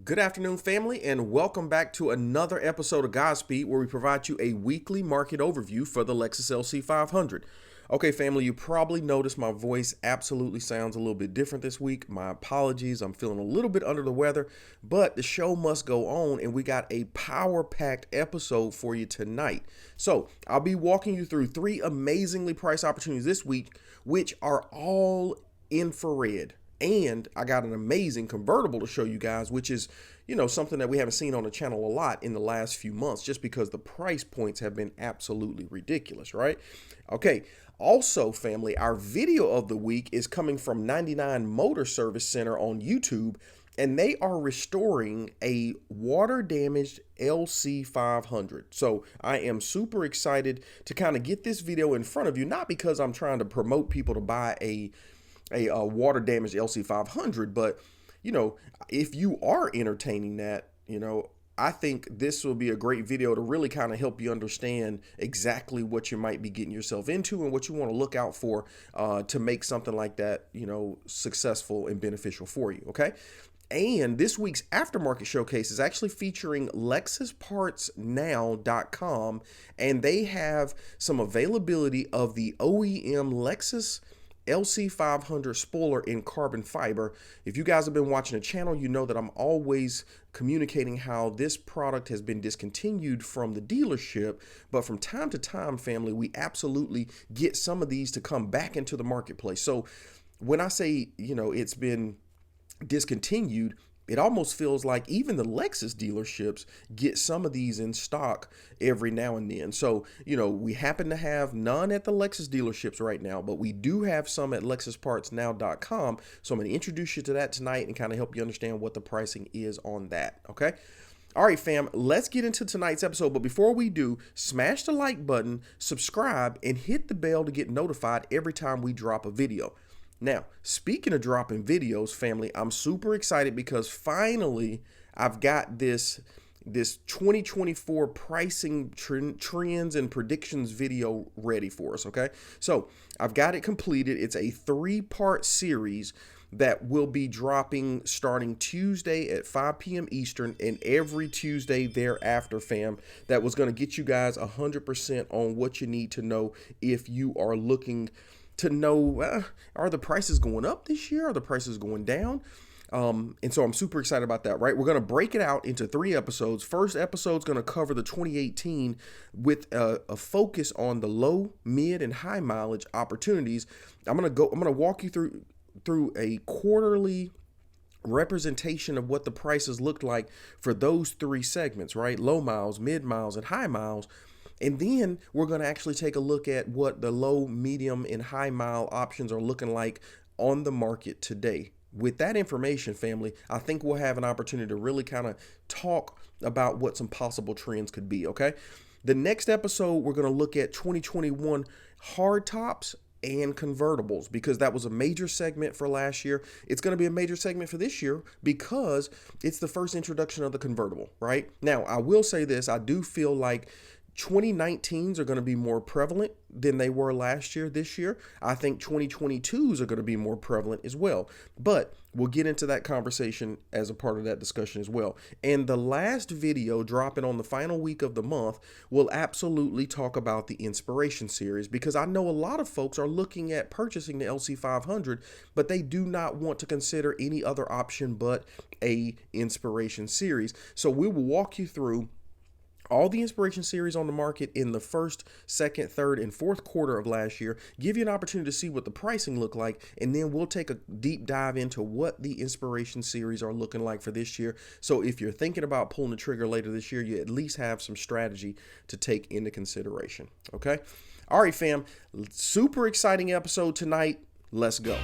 Good afternoon, family, and welcome back to another episode of Godspeed, where we provide you a weekly market overview for the Lexus LC500. Okay, family, you probably noticed my voice absolutely sounds a little bit different this week. My apologies. I'm feeling a little bit under the weather, but the show must go on, and we got a power-packed episode for you tonight. So I'll be walking you through three amazingly priced opportunities this week, which are all infrared. And I got an amazing convertible to show you guys, which is, something that we haven't seen on the channel a lot in the last few months, just because the price points have been absolutely ridiculous, right? Okay. Also, family, our video of the week is coming from 99 Motor Service Center on YouTube, and they are restoring a water damaged LC500. So I am super excited to kind of get this video in front of you, not because I'm trying to promote people to buy a water damaged LC500, but if you are entertaining that, I think this will be a great video to really kind of help you understand exactly what you might be getting yourself into and what you want to look out for to make something like that, successful and beneficial for you. Okay. And this week's Aftermarket Showcase is actually featuring LexusPartsNow.com, and they have some availability of the OEM Lexus LC500 spoiler in carbon fiber. If you guys have been watching the channel, you know that I'm always communicating how this product has been discontinued from the dealership, but from time to time, family, we absolutely get some of these to come back into the marketplace. So when I say, it's been discontinued, it almost feels like even the Lexus dealerships get some of these in stock every now and then. So, we happen to have none at the Lexus dealerships right now, but we do have some at LexusPartsNow.com. So I'm going to introduce you to that tonight and kind of help you understand what the pricing is on that. Okay. All right, fam, let's get into tonight's episode. But before we do, smash the like button, subscribe, and hit the bell to get notified every time we drop a video. Now, speaking of dropping videos, family, I'm super excited because finally I've got this 2024 pricing trends and predictions video ready for us, okay? So I've got it completed. It's a 3-part series that will be dropping starting Tuesday at 5 p.m. Eastern and every Tuesday thereafter, fam. That was going to get you guys 100% on what you need to know if you are looking to know, are the prices going up this year? Are the prices going down? And so I'm super excited about that, right? We're going to break it out into 3 episodes. First episode is going to cover the 2018 with a focus on the low, mid, and high mileage opportunities. I'm going to walk you through a quarterly representation of what the prices looked like for those 3 segments, right? Low miles, mid miles, and high miles. And then we're going to actually take a look at what the low, medium, and high mile options are looking like on the market today. With that information, family, I think we'll have an opportunity to really kind of talk about what some possible trends could be, okay? The next episode, we're going to look at 2021 hard tops and convertibles, because that was a major segment for last year. It's going to be a major segment for this year because it's the first introduction of the convertible, right? Now, I will say this. I do feel like 2019s are going to be more prevalent than they were last year, this year. I think 2022s are going to be more prevalent as well. But we'll get into that conversation as a part of that discussion as well. And the last video dropping on the final week of the month will absolutely talk about the Inspiration series, because I know a lot of folks are looking at purchasing the LC500, but they do not want to consider any other option but a Inspiration series. So we will walk you through all the Inspiration series on the market in the first, second, third, and fourth quarter of last year, give you an opportunity to see what the pricing looked like, and then we'll take a deep dive into what the Inspiration series are looking like for this year. So if you're thinking about pulling the trigger later this year, you at least have some strategy to take into consideration, okay? All right, fam, super exciting episode tonight. Let's go.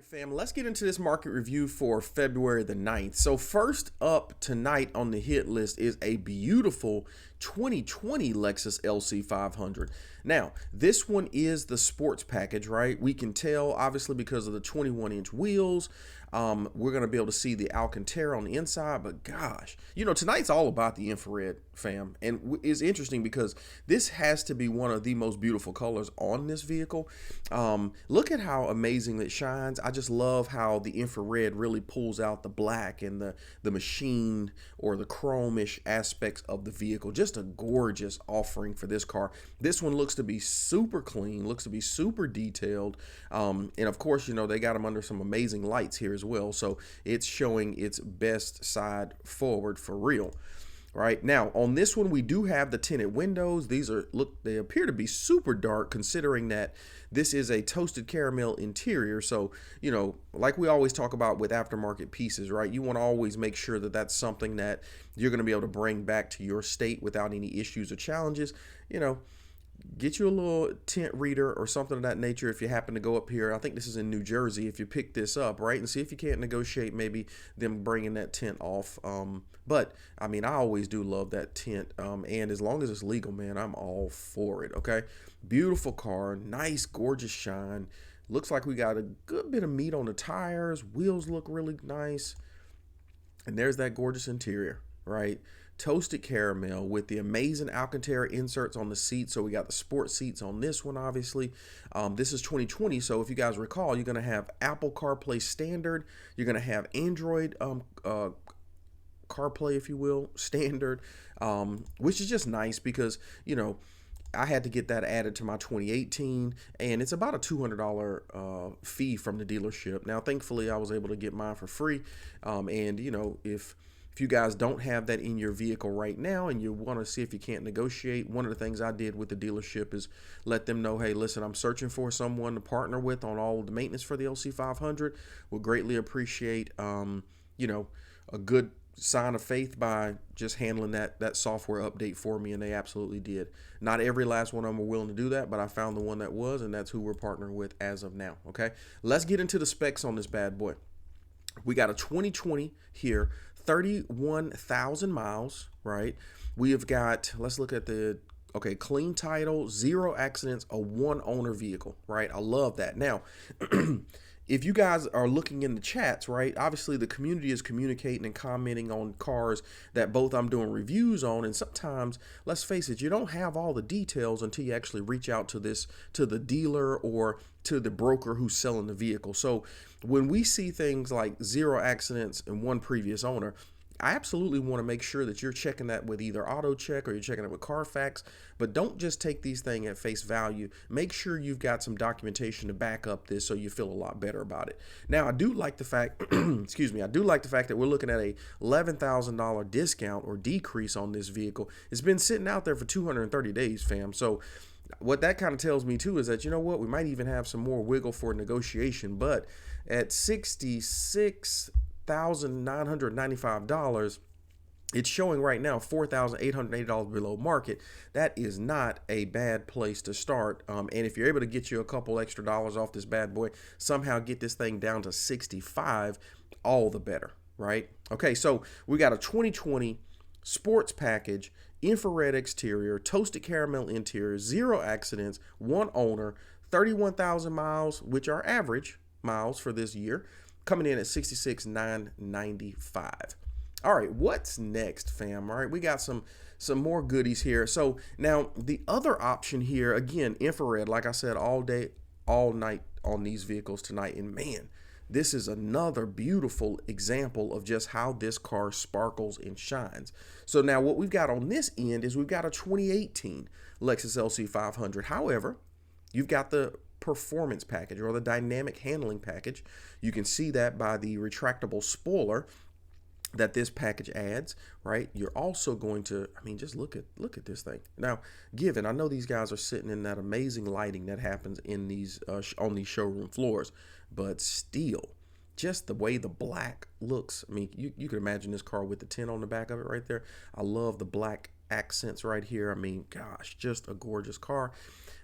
Fam, let's get into this market review for February the 9th. So first up tonight on the hit list is a beautiful 2020 Lexus LC500. Now, this one is the sports package, right? We can tell, obviously, because of the 21-inch wheels. We're going to be able to see the Alcantara on the inside, but gosh, you know, tonight's all about the infrared, fam. And it's interesting because this has to be one of the most beautiful colors on this vehicle. Look at how amazing it shines. I just love how the infrared really pulls out the black and the machined or the chrome-ish aspects of the vehicle. Just a gorgeous offering for this car. This one looks to be super clean, looks to be super detailed. And of course, you know, they got them under some amazing lights here as well. So it's showing its best side forward for real. Right now on this one, we do have the tinted windows. These are, look, they appear to be super dark considering that this is a toasted caramel interior. So, you know, like we always talk about with aftermarket pieces, right? You want to always make sure that that's something that you're going to be able to bring back to your state without any issues or challenges. You know, get you a little tint reader or something of that nature if you happen to go up here. I think this is in New Jersey. If you pick this up, right, and see if you can't negotiate maybe them bringing that tint off. But I mean, I always do love that tint, and as long as it's legal, man, I'm all for it. Okay, beautiful car, nice, gorgeous shine. Looks like we got a good bit of meat on the tires. Wheels look really nice, and there's that gorgeous interior, right? Toasted caramel with the amazing Alcantara inserts on the seats. So we got the sport seats on this one, obviously. This is 2020, so if you guys recall, you're going to have Apple CarPlay standard. You're going to have Android CarPlay, if you will, standard, which is just nice because, you know, I had to get that added to my 2018, and it's about a $200 fee from the dealership. Now, thankfully, I was able to get mine for free, and, you know, if you guys don't have that in your vehicle right now and you want to see if you can't negotiate, one of the things I did with the dealership is let them know, hey, listen, I'm searching for someone to partner with on all the maintenance for the LC500. Would greatly appreciate, you know, a good sign of faith by just handling that software update for me, and they absolutely did. Not every last one of them were willing to do that, but I found the one that was, and that's who we're partnering with as of now. Okay, let's get into the specs on this bad boy. We got a 2020 here, 31,000 miles, right? We have got, let's look at the, okay, clean title, 0 accidents, a 1-owner vehicle, right? I love that. Now, if you guys are looking in the chats, right, obviously the community is communicating and commenting on cars that both I'm doing reviews on, and sometimes, let's face it, you don't have all the details until you actually reach out to the dealer or to the broker who's selling the vehicle. So when we see things like 0 accidents and 1 previous owner, I absolutely want to make sure that you're checking that with either AutoCheck or you're checking it with Carfax, but don't just take these things at face value. Make sure you've got some documentation to back up this so you feel a lot better about it. Now, I do like the fact, excuse me, I do like the fact that we're looking at a $11,000 discount or decrease on this vehicle. It's been sitting out there for 230 days, fam. So what that kind of tells me too is that, you know what, we might even have some more wiggle for negotiation, but at $66,995, it's showing right now $4,880 below market. That is not a bad place to start. And if you're able to get you a couple extra dollars off this bad boy, somehow get this thing down to 65, all the better, right? Okay, so we got a 2020 sports package, infrared exterior, toasted caramel interior, 0 accidents, 1 owner, 31,000 miles, which are average miles for this year, coming in at 66,995. All right, what's next, fam? All right, we got some more goodies here. So now the other option here, again, infrared, like I said, all day, all night on these vehicles tonight. And man, this is another beautiful example of just how this car sparkles and shines. So now what we've got on this end is we've got a 2018 Lexus LC500. However, you've got the performance package or the dynamic handling package. You can see that by the retractable spoiler that this package adds, right? You're also going to, I mean, just look at this thing. Now, given, I know these guys are sitting in that amazing lighting that happens in these on these showroom floors, but still, just the way the black looks. I mean, you can imagine this car with the tint on the back of it right there. I love the black accents right here. I mean, gosh, just a gorgeous car.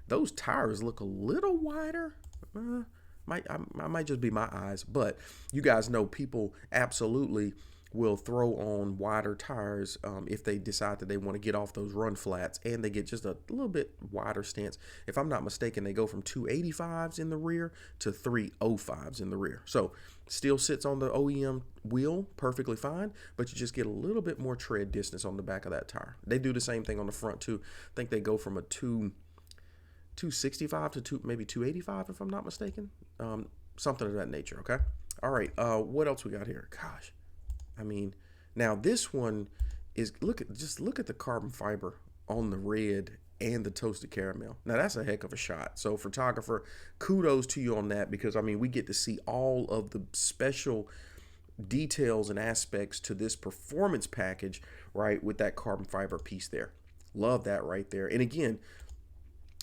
Those tires look a little wider. I might just be my eyes, but you guys know people absolutely will throw on wider tires if they decide that they want to get off those run flats, and they get just a little bit wider stance. If I'm not mistaken, they go from 285s in the rear to 305s in the rear. So still sits on the OEM wheel perfectly fine, but you just get a little bit more tread distance on the back of that tire. They do the same thing on the front too. I think they go from a 265 to maybe 285 if I'm not mistaken. Something of that nature, okay? All right, what else we got here? Gosh, I mean, now this one is, just look at the carbon fiber on the red and the toasted caramel. Now that's a heck of a shot. So photographer, kudos to you on that, because I mean, we get to see all of the special details and aspects to this performance package, right, with that carbon fiber piece there. Love that right there. And again,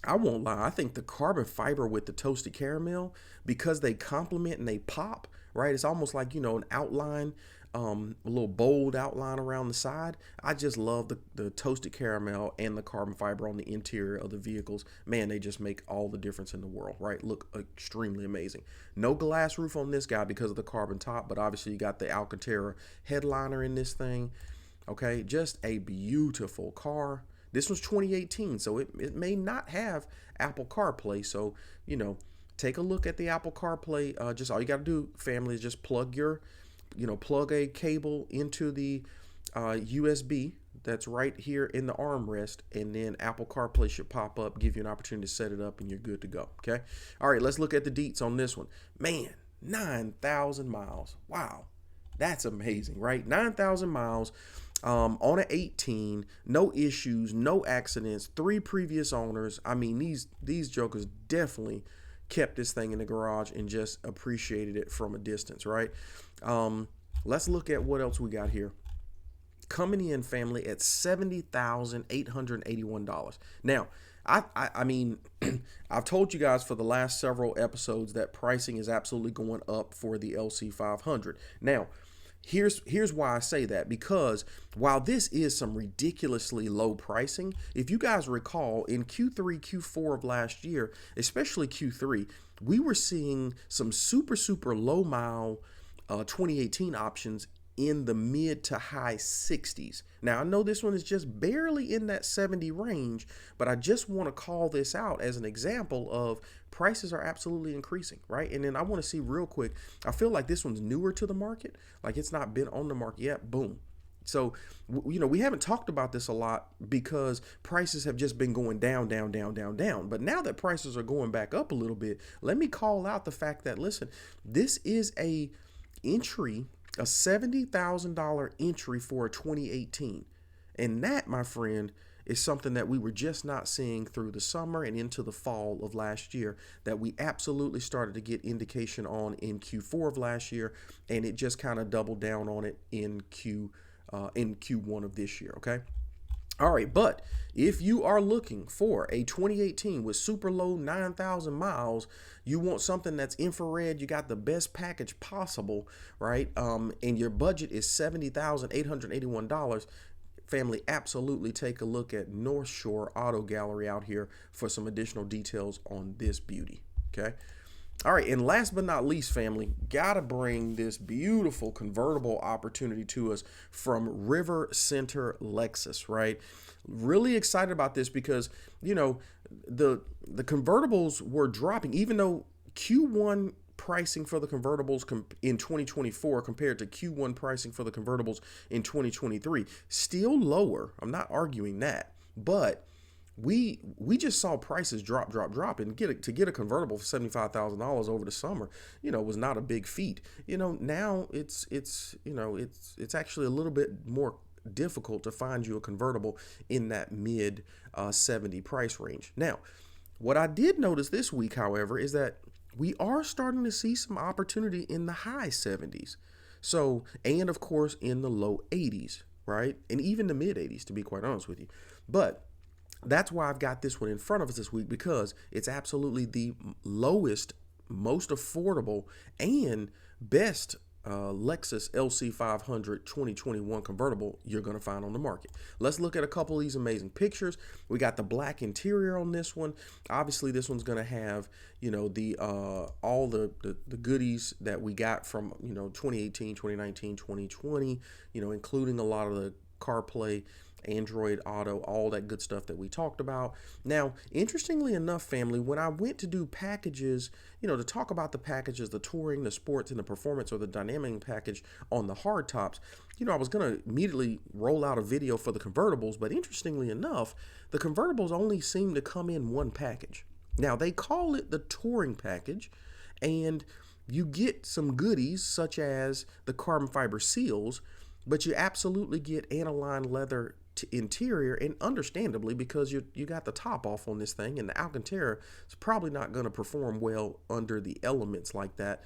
I won't lie, I think the carbon fiber with the toasted caramel, because they complement and they pop, right? It's almost like, you know, an outline, a little bold outline around the side. I just love the toasted caramel and the carbon fiber on the interior of the vehicles. Man, they just make all the difference in the world, right? Look extremely amazing. No glass roof on this guy because of the carbon top, but obviously you got the Alcantara headliner in this thing. Okay, just a beautiful car. This was 2018, so it may not have Apple CarPlay. So, you know, take a look at the Apple CarPlay. Just all you got to do, family, is just plug a cable into the USB that's right here in the armrest, and then Apple CarPlay should pop up, give you an opportunity to set it up, and you're good to go. Okay. All right, let's look at the deets on this one. Man, 9,000 miles. Wow, that's amazing, right? 9,000 miles. On an 18, no issues, no accidents, 3 previous owners. I mean, these jokers definitely kept this thing in the garage and just appreciated it from a distance, right? Let's look at what else we got here. Coming in, family, at $70,881. Now, I mean, I've told you guys for the last several episodes that pricing is absolutely going up for the LC500. Now, here's why I say that, because while this is some ridiculously low pricing, if you guys recall, in Q3, Q4 of last year, especially Q3, we were seeing some super low mile 2018 options in the mid to high 60s. Now, I know this one is just barely in that 70 range, but I just want to call this out as an example of prices are absolutely increasing, right? And then I want to see real quick, I feel like this one's newer to the market, like it's not been on the market yet. Boom. So, you know, we haven't talked about this a lot because prices have just been going down. But now that prices are going back up a little bit, let me call out the fact that, listen, this is a $70,000 entry for a 2018. And that, my friend, is something that we were just not seeing through the summer and into the fall of last year, that we absolutely started to get indication on in Q4 of last year, and it just kind of doubled down on it in Q1 of this year, okay? All right, but if you are looking for a 2018 with super low 9,000 miles, you want something that's infrared, you got the best package possible, right? And your budget is $70,881. Family, absolutely take a look at North Shore Auto Gallery out here for some additional details on this beauty, okay? All right, and last but not least, family, gotta bring this beautiful convertible opportunity to us from River Center Lexus, right? Really excited about this because, you know, the convertibles were dropping, even though Q1 pricing for the convertibles in 2024 compared to Q1 pricing for the convertibles in 2023, still lower. I'm not arguing that, but we just saw prices drop, and to get a convertible for $75,000 over the summer, you know, was not a big feat. You know, now it's actually a little bit more difficult to find you a convertible in that mid 70 price range. Now, what I did notice this week, however, is that we are starting to see some opportunity in the high 70s. So, and of course in the low 80s, right? And even the mid 80s, to be quite honest with you. But that's why I've got this one in front of us this week, because it's absolutely the lowest, most affordable, and best Lexus LC500 2021 convertible you're going to find on the market. Let's look at a couple of these amazing pictures. We got the black interior on this one. Obviously, this one's going to have, you know, the all the goodies that we got from, you know, 2018, 2019, 2020, you know, including a lot of the CarPlay, Android Auto, all that good stuff that we talked about. Now, interestingly enough, family, when I went to do packages, you know, to talk about the packages, the touring, the sports, and the performance, or the dynamic package on the hard tops, you know, I was going to immediately roll out a video for the convertibles, but interestingly enough, the convertibles only seem to come in one package. Now, they call it the touring package, and you get some goodies such as the carbon fiber seals, but you absolutely get aniline leather interior, and understandably, because you got the top off on this thing, and the Alcantara is probably not going to perform well under the elements like that.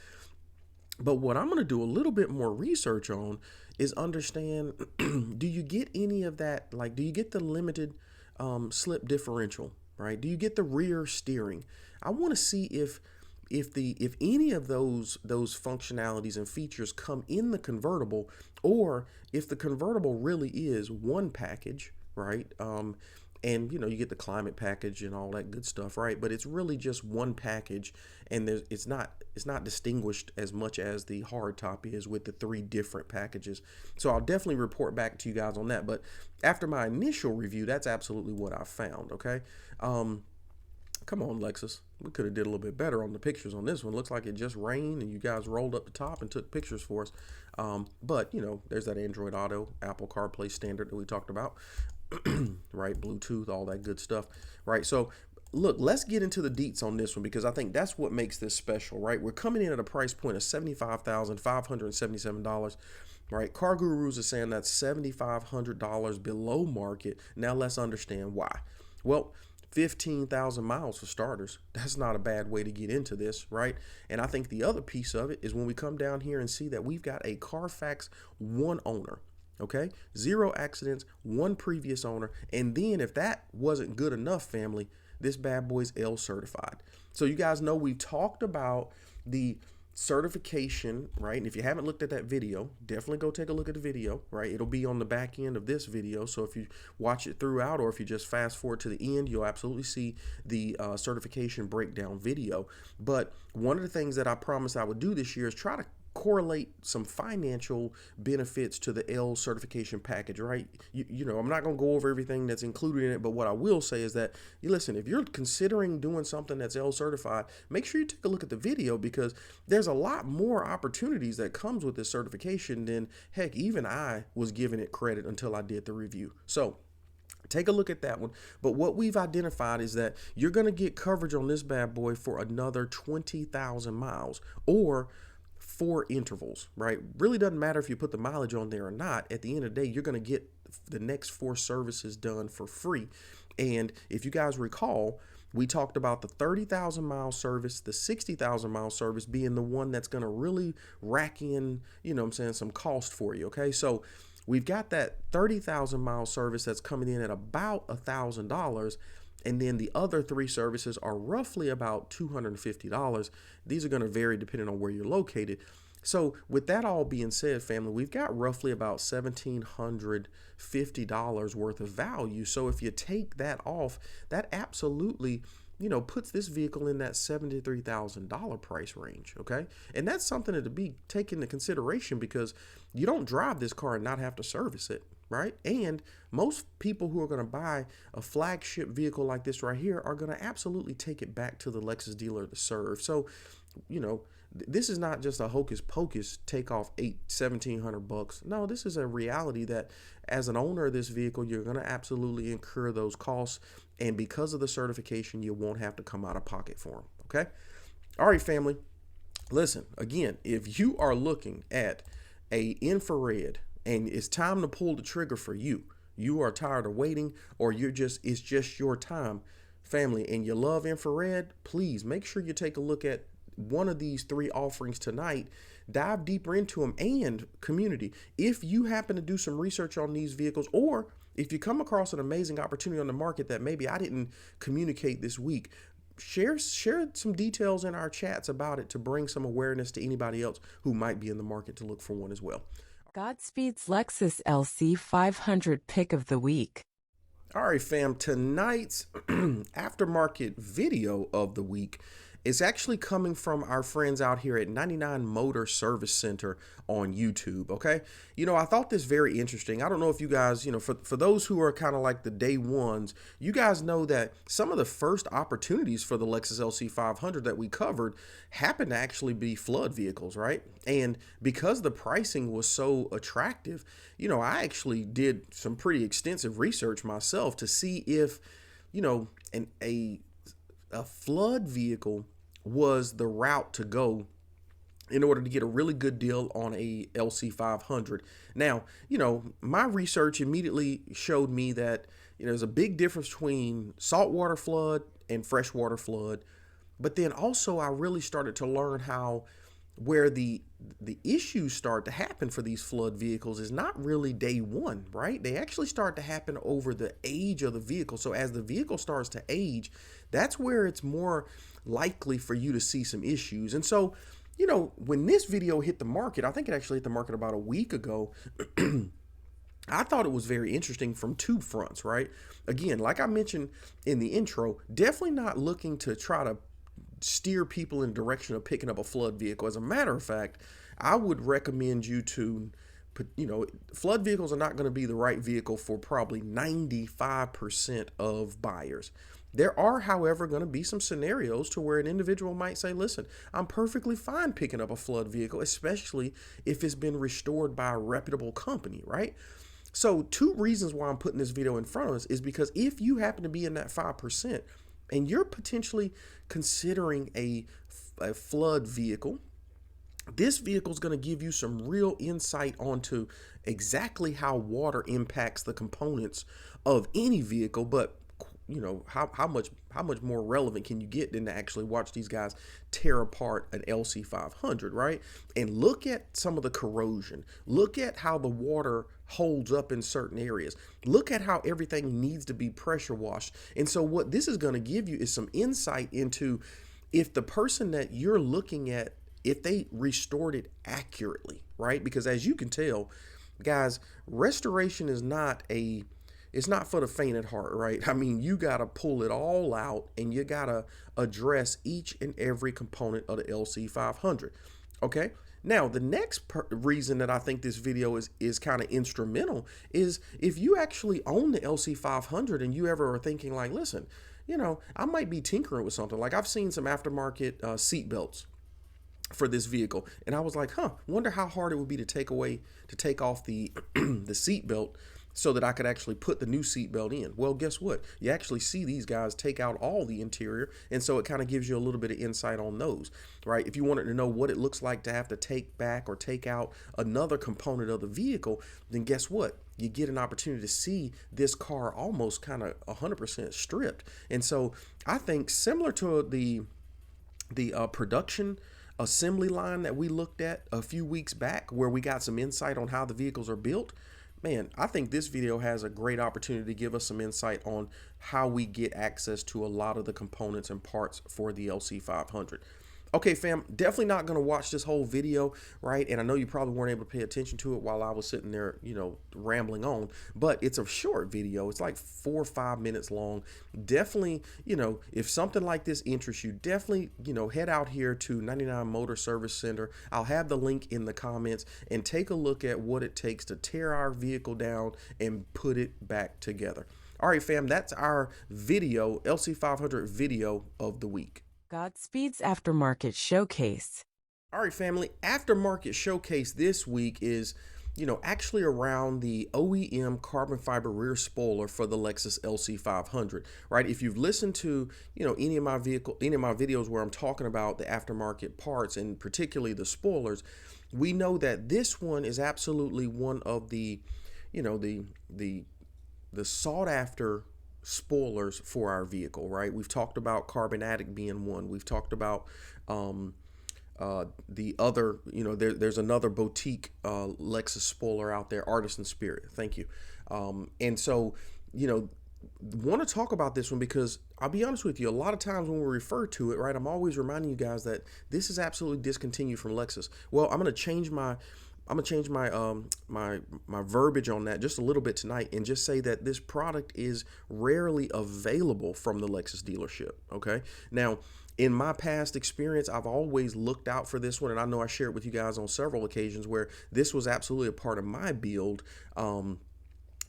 But what I'm going to do a little bit more research on is understand, do you get any of that? Like, do you get the limited slip differential, right? Do you get the rear steering? I want to see if any of those functionalities and features come in the convertible, or if the convertible really is one package, right? And you know, you get the climate package and all that good stuff, right? But it's really just one package, and it's not distinguished as much as the hardtop is with the 3 different packages. So I'll definitely report back to you guys on that. But after my initial review, that's absolutely what I found. Okay. Come on, Lexus. We could have did a little bit better on the pictures on this one. Looks like it just rained and you guys rolled up the top and took pictures for us. But, you know, there's that Android Auto, Apple CarPlay standard that we talked about, right? Bluetooth, all that good stuff, right? So, look, let's get into the deets on this one, because I think that's what makes this special, right? We're coming in at a price point of $75,577. Right, Car Gurus is saying that's $7,500 below market. Now let's understand why. Well, 15,000 miles for starters. That's not a bad way to get into this, right? And I think the other piece of it is when we come down here and see that we've got a Carfax 1 owner, okay? 0 accidents, 1 previous owner. And then if that wasn't good enough, family, this bad boy's L certified. So you guys know we've talked about the certification, right? And if you haven't looked at that video, definitely go take a look at the video, right? It'll be on the back end of this video. So if you watch it throughout, or if you just fast forward to the end, you'll absolutely see the certification breakdown video. But one of the things that I promised I would do this year is try to correlate some financial benefits to the L certification package, right? You know, I'm not going to go over everything that's included in it, but what I will say is that, you listen, if you're considering doing something that's L certified, make sure you take a look at the video, because there's a lot more opportunities that comes with this certification than, heck, even I was giving it credit until I did the review. So take a look at that one. But what we've identified is that you're going to get coverage on this bad boy for another 20,000 miles, or 4 intervals, right? Really doesn't matter if you put the mileage on there or not. At the end of the day, you're going to get the next 4 services done for free. And if you guys recall, we talked about the 30,000 mile service, the 60,000 mile service being the one that's going to really rack in, you know what I'm saying, some cost for you. Okay. So we've got that 30,000 mile service that's coming in at about $1,000. And then the other 3 services are roughly about $250. These are going to vary depending on where you're located. So with that all being said, family, we've got roughly about $1,750 worth of value. So if you take that off, that absolutely, you know, puts this vehicle in that $73,000 price range. Okay. And that's something to be taken into consideration, because you don't drive this car and not have to service it. Right? And most people who are going to buy a flagship vehicle like this right here are going to absolutely take it back to the Lexus dealer to serve. So, you know, this is not just a hocus pocus take off $1,700. No, this is a reality that as an owner of this vehicle, you're going to absolutely incur those costs. And because of the certification, you won't have to come out of pocket for them. Okay. All right, family. Listen, again, if you are looking at a infrared, and it's time to pull the trigger for you, you are tired of waiting, or it's just your time, family, and you love infrared, please make sure you take a look at one of these 3 offerings tonight. Dive deeper into them. And community, if you happen to do some research on these vehicles, or if you come across an amazing opportunity on the market that maybe I didn't communicate this week, share some details in our chats about it to bring some awareness to anybody else who might be in the market to look for one as well. GodSpeed's Lexus LC500 pick of the week. All right, fam, tonight's aftermarket video of the week is actually coming from our friends out here at 99 Motor Service Center on YouTube, okay? I thought this very interesting. I don't know if you guys, for those who are kind of like the day ones, you guys know that some of the first opportunities for the Lexus LC500 that we covered happened to actually be flood vehicles, right? And because the pricing was so attractive, I actually did some pretty extensive research myself to see if, a flood vehicle was the route to go in order to get a really good deal on a LC500. Now, my research immediately showed me that, there's a big difference between saltwater flood and freshwater flood. But then also I really started to learn where the issues start to happen for these flood vehicles is not really day one, right? They actually start to happen over the age of the vehicle. So as the vehicle starts to age, that's where it's more likely for you to see some issues. And so, when this video hit the market, I think it actually hit the market about a week ago. I thought it was very interesting from two fronts, right? Again, like I mentioned in the intro, definitely not looking to try to steer people in the direction of picking up a flood vehicle. As a matter of fact, I would recommend you to, flood vehicles are not going to be the right vehicle for probably 95% of buyers. There are, however, going to be some scenarios to where an individual might say, listen, I'm perfectly fine picking up a flood vehicle, especially if it's been restored by a reputable company, right? So two reasons why I'm putting this video in front of us is because if you happen to be in that 5% and you're potentially considering a flood vehicle, this vehicle is going to give you some real insight onto exactly how water impacts the components of any vehicle, but how much more relevant can you get than to actually watch these guys tear apart an LC500, right? And look at some of the corrosion. Look at how the water holds up in certain areas. Look at how everything needs to be pressure washed. And so what this is going to give you is some insight into if the person that you're looking at, if they restored it accurately, right? Because as you can tell, guys, restoration is it's not for the faint at heart, right? I mean, you got to pull it all out and you got to address each and every component of the LC500. Okay. Now, the next reason that I think this video is kind of instrumental is if you actually own the LC500 and you ever are thinking like, listen, I might be tinkering with something. Like I've seen some aftermarket seat belts for this vehicle. And I was like, wonder how hard it would be to take off the, the seat belt so that I could actually put the new seatbelt in. Well, guess what? You actually see these guys take out all the interior, and so it kind of gives you a little bit of insight on those, right? If you wanted to know what it looks like to have to take back or take out another component of the vehicle, then guess what? You get an opportunity to see this car almost kind of 100% stripped. And so I think similar to the production assembly line that we looked at a few weeks back where we got some insight on how the vehicles are built, man, I think this video has a great opportunity to give us some insight on how we get access to a lot of the components and parts for the LC500. Okay, fam, definitely not going to watch this whole video, right? And I know you probably weren't able to pay attention to it while I was sitting there, rambling on, but it's a short video. It's like 4 or 5 minutes long. Definitely, if something like this interests you, definitely, head out here to 99 Motor Service Center. I'll have the link in the comments and take a look at what it takes to tear our vehicle down and put it back together. All right, fam, that's our video, LC500 video of the week. GodSpeed's Aftermarket Showcase. All right, family, Aftermarket Showcase this week is, actually around the OEM carbon fiber rear spoiler for the Lexus LC500, right? If you've listened to, any of my videos where I'm talking about the aftermarket parts and particularly the spoilers, we know that this one is absolutely one of the, the sought after spoilers for our vehicle, right? We've talked about Carbonatic being one. We've talked about the other, there's another boutique Lexus spoiler out there, Artisan Spirit. Thank you. And so, want to talk about this one because I'll be honest with you, a lot of times when we refer to it, right, I'm always reminding you guys that this is absolutely discontinued from Lexus. Well, I'm gonna change my verbiage on that just a little bit tonight and just say that this product is rarely available from the Lexus dealership. Okay. Now, in my past experience, I've always looked out for this one, and I know I shared with you guys on several occasions where this was absolutely a part of my build.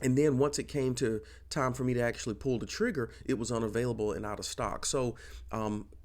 And then once it came to time for me to actually pull the trigger, it was unavailable and out of stock. So,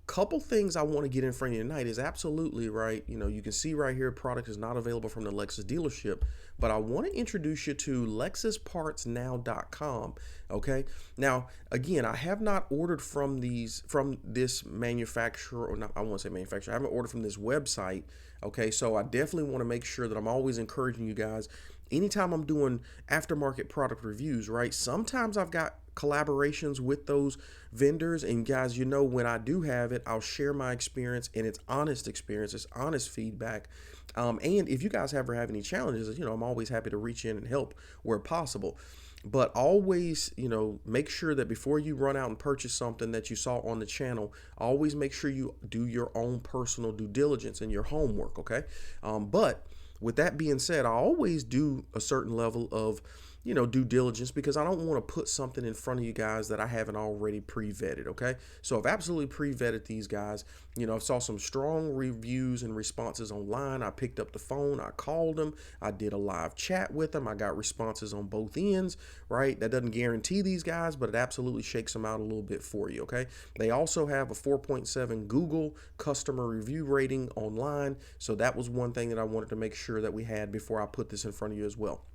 couple things I want to get in front of you tonight is absolutely right. You know, you can see right here, product is not available from the Lexus dealership, but I want to introduce you to LexusPartsNow.com. Okay. Now, again, I have not ordered from this manufacturer, or not, I won't say manufacturer. I haven't ordered from this website. Okay. So I definitely want to make sure that I'm always encouraging you guys. Anytime I'm doing aftermarket product reviews, right? Sometimes I've got collaborations with those vendors, and guys, you know, when I do have it, I'll share my experience, and it's honest experience, it's honest feedback. And if you guys ever have any challenges, you know, I'm always happy to reach in and help where possible. But always, you know, make sure that before you run out and purchase something that you saw on the channel, always make sure you do your own personal due diligence and your homework. Okay. But with that being said, I always do a certain level of, you know, due diligence, because I don't want to put something in front of you guys that I haven't already pre-vetted. Okay. So I've absolutely pre-vetted these guys. You know, I saw some strong reviews and responses online. I picked up the phone, I called them, I did a live chat with them. I got responses on both ends, right? That doesn't guarantee these guys, but it absolutely shakes them out a little bit for you. Okay. They also have a 4.7 Google customer review rating online. So that was one thing that I wanted to make sure that we had before I put this in front of you as well.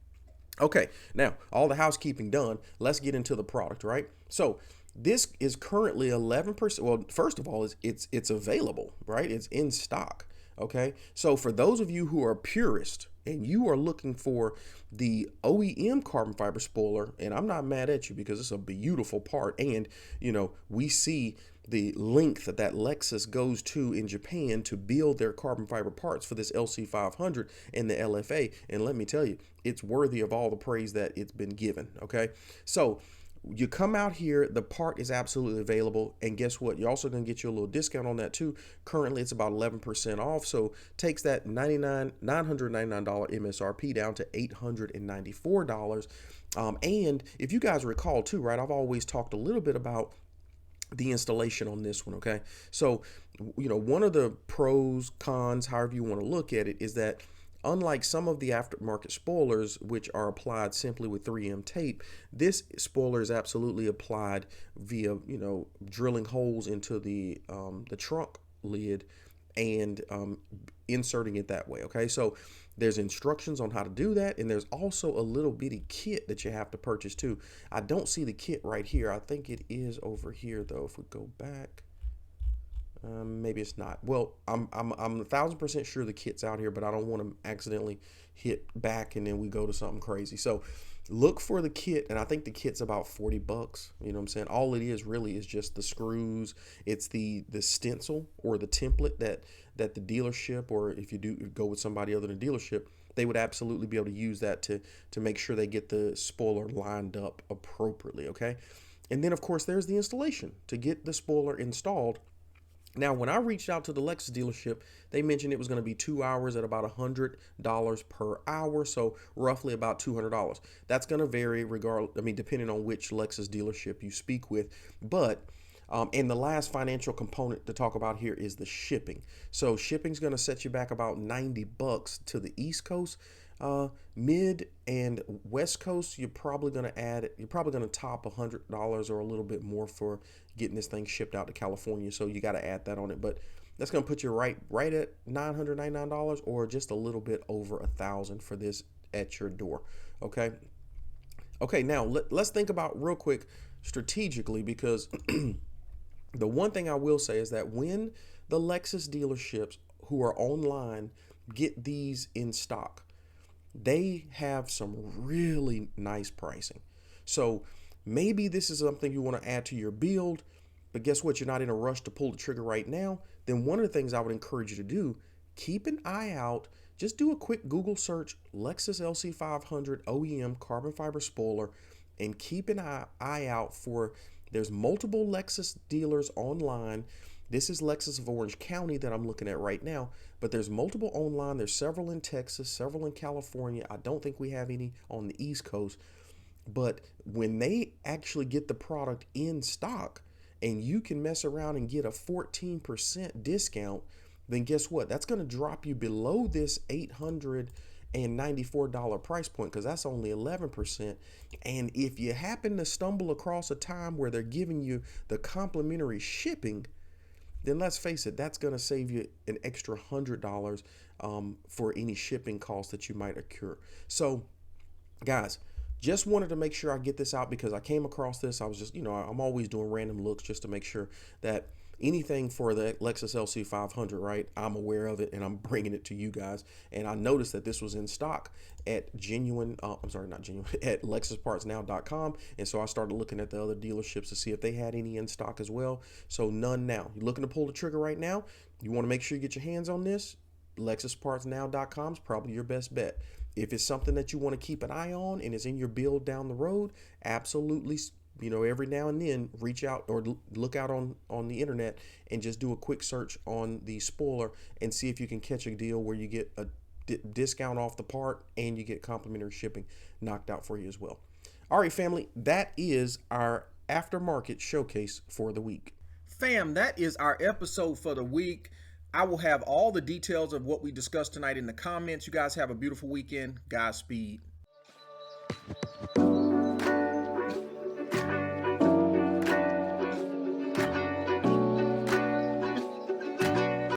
Okay, now all the housekeeping done, let's get into the product, right? So this is currently 11%. Well, first of all, it's available, right? It's in stock. Okay, so for those of you who are purists and you are looking for the OEM carbon fiber spoiler, and I'm not mad at you because it's a beautiful part, and you know, we see the length that Lexus goes to in Japan to build their carbon fiber parts for this LC500 and the LFA. And let me tell you, it's worthy of all the praise that it's been given. Okay. So you come out here, the part is absolutely available. And guess what? You're also going to get you a little discount on that too. Currently, it's about 11% off. So takes that $999 MSRP down to $894. And if you guys recall too, right, I've always talked a little bit about the installation on this one. Okay. So, you know, one of the pros, cons, however you want to look at it, is that unlike some of the aftermarket spoilers, which are applied simply with 3M tape, this spoiler is absolutely applied via, you know, drilling holes into the trunk lid and inserting it that way. Okay. So there's instructions on how to do that, and there's also a little bitty kit that you have to purchase too. I don't see the kit right here. I think it is over here though. If we go back, maybe it's not. Well, I'm 1000% sure the kit's out here, but I don't want to accidentally hit back and then we go to something crazy. So look for the kit, and I think the kit's about $40. You know what I'm saying? All it is really is just the screws. It's the stencil or the template that the dealership, or if you do go with somebody other than dealership, they would absolutely be able to use that to make sure they get the spoiler lined up appropriately. Okay. And then of course there's the installation to get the spoiler installed. Now, when I reached out to the Lexus dealership, they mentioned it was going to be 2 hours at about $100 per hour, so roughly about $200. That's going to vary depending on which Lexus dealership you speak with. But and the last financial component to talk about here is the shipping. So shipping's going to set you back about $90 to the East Coast. Mid and West Coast, you're probably going to top $100 or a little bit more for getting this thing shipped out to California. So you got to add that on it, but that's going to put you right at $999 or just a little bit over $1,000 for this at your door. Okay. Okay. Now let's think about real quick strategically, because the one thing I will say is that when the Lexus dealerships who are online get these in stock, they have some really nice pricing. So maybe this is something you want to add to your build, but guess what? You're not in a rush to pull the trigger right now. Then one of the things I would encourage you to do, keep an eye out. Just do a quick Google search, Lexus LC500 OEM carbon fiber spoiler, and keep an eye out for There's multiple Lexus dealers online. This is Lexus of Orange County that I'm looking at right now, but there's multiple online. There's several in Texas, several in California. I don't think we have any on the East Coast. But when they actually get the product in stock and you can mess around and get a 14% discount, then guess what? That's going to drop you below this $894 price point, because that's only 11%. And if you happen to stumble across a time where they're giving you the complimentary shipping, then let's face it, that's going to save you an extra $100 for any shipping costs that you might incur. So, guys, just wanted to make sure I get this out because I came across this. I was just, I'm always doing random looks just to make sure that anything for the Lexus LC500, right, I'm aware of it and I'm bringing it to you guys. And I noticed that this was in stock at at LexusPartsNow.com. And so I started looking at the other dealerships to see if they had any in stock as well. So none now. You're looking to pull the trigger right now. You want to make sure you get your hands on this. LexusPartsNow.com is probably your best bet. If it's something that you want to keep an eye on and is in your build down the road, absolutely, every now and then reach out or look out on the internet and just do a quick search on the spoiler and see if you can catch a deal where you get a discount off the part and you get complimentary shipping knocked out for you as well. All right, family, that is our aftermarket showcase for the week. Fam, that is our episode for the week. I will have all the details of what we discussed tonight in the comments. You guys have a beautiful weekend. Godspeed.